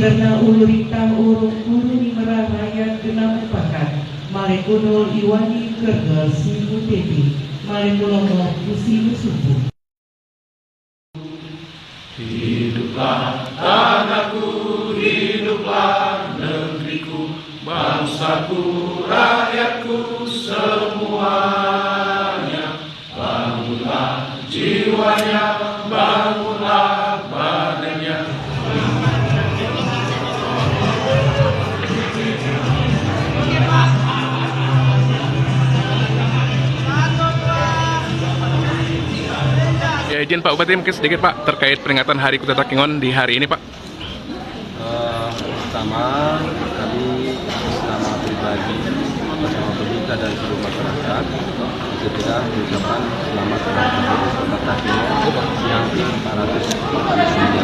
karena ulurintang urung kuruni merarayan genam pakat mare kunul iwani kerga simu tepi mare mulongo kusimu subuh. Hiduplah tanahku, hiduplah negeriku, bangsaku, rakyatku semuanya. Bangunlah jiwanya, bangunlah badannya. Ya, izin Pak Bupati mungkin sedikit Pak terkait peringatan Hari Kuta Takengon di hari ini Pak. Pertama, kami selama pribadi bersama pemerintah dan seluruh masyarakat segera mengucapkan selamat ulang tahun Kota Takengon yang ke-449.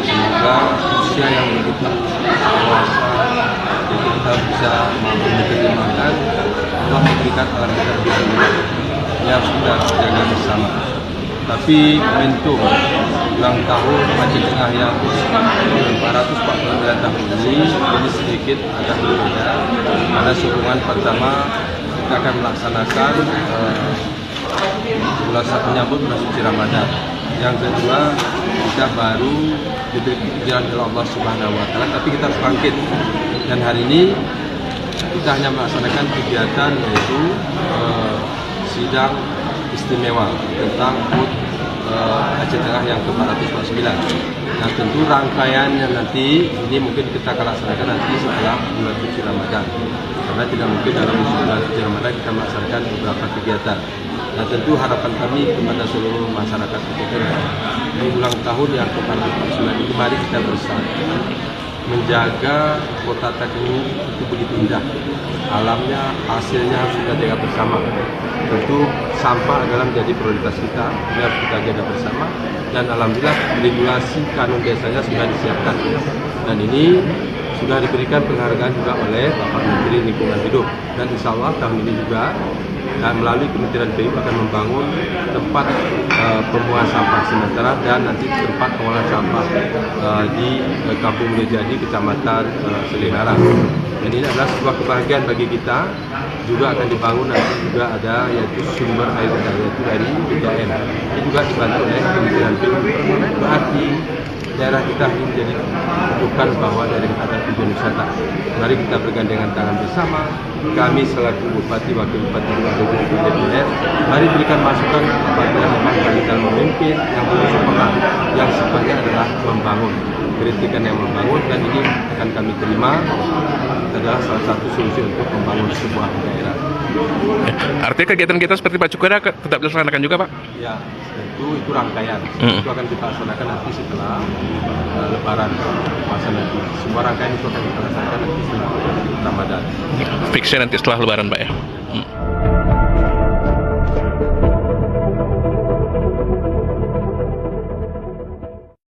Semoga usia yang begitu dewasa jadi kita bisa mampu menerjemahkan Allah memberikan alam kita yang sudah jaga bersama. Tapi momentum ulang tahun Aceh Tengah yang 449 tahun ini sedikit agak berbeda. Ada sehubungan pertama kita akan melaksanakan menyambut bulan suci Ramadan. Yang kedua kita baru diberi pikiran oleh Allah Subhanahu Wa Taala, tapi kita harus bangkit. Dan hari ini kita hanya melaksanakan kegiatan yaitu sidang istimewa tentang HUT Aceh Tengah yang ke-449. Nah tentu rangkaiannya nanti ini mungkin kita akan laksanakan nanti setelah bulan suci Ramadan, karena tidak mungkin dalam bulan suci Ramadan kita melaksanakan beberapa kegiatan. Nah tentu harapan kami kepada seluruh masyarakat Aceh Tengah di ulang tahun yang ke-449 ini mari kita bersatu menjaga kota Takengon itu begitu indah. Alamnya, hasilnya harus kita jaga bersama. Tentu sampah adalah menjadi prioritas kita, ini harus kita jaga bersama. Dan alhamdulillah regulasi kanun desanya sudah disiapkan. Dan ini sudah diberikan penghargaan juga oleh Bapak Menteri Lingkungan Hidup. Dan insya Allah tahun ini juga dan melalui Kementerian PU akan membangun tempat pembuangan sampah sementara dan nanti tempat pengolahan sampah di Kampung Mulyajadi, Kecamatan Selihara. Dan ini adalah sebuah kebahagiaan bagi kita. Juga akan dibangun nanti juga ada yaitu sumber air yaitu dari BKN. Ini juga dibantu oleh Kementerian PU. Berarti daerah kita ini menjadi rujukan bahwa daerah kita ada tujuan wisata. Mari kita bergandengan tangan bersama. Kami selaku Bupati, Wakil Bupati, dan DPR, mari berikan masukan apabila memang kami dalam memimpin yang belum sempurna, yang sifatnya adalah membangun, kritikan yang membangun, dan ini akan kami terima adalah salah satu solusi untuk membangun sebuah daerah. Artinya kegiatan kita seperti Pak Cukwara tetap dilaksanakan juga Pak? Ya, tentu itu rangkaian. Itu akan kita laksanakan nanti setelah Lebaran puasa nanti. Semua rangkaian itu akan kita laksanakan nanti setelah Ramadan. Fixnya nanti setelah Lebaran Pak ya?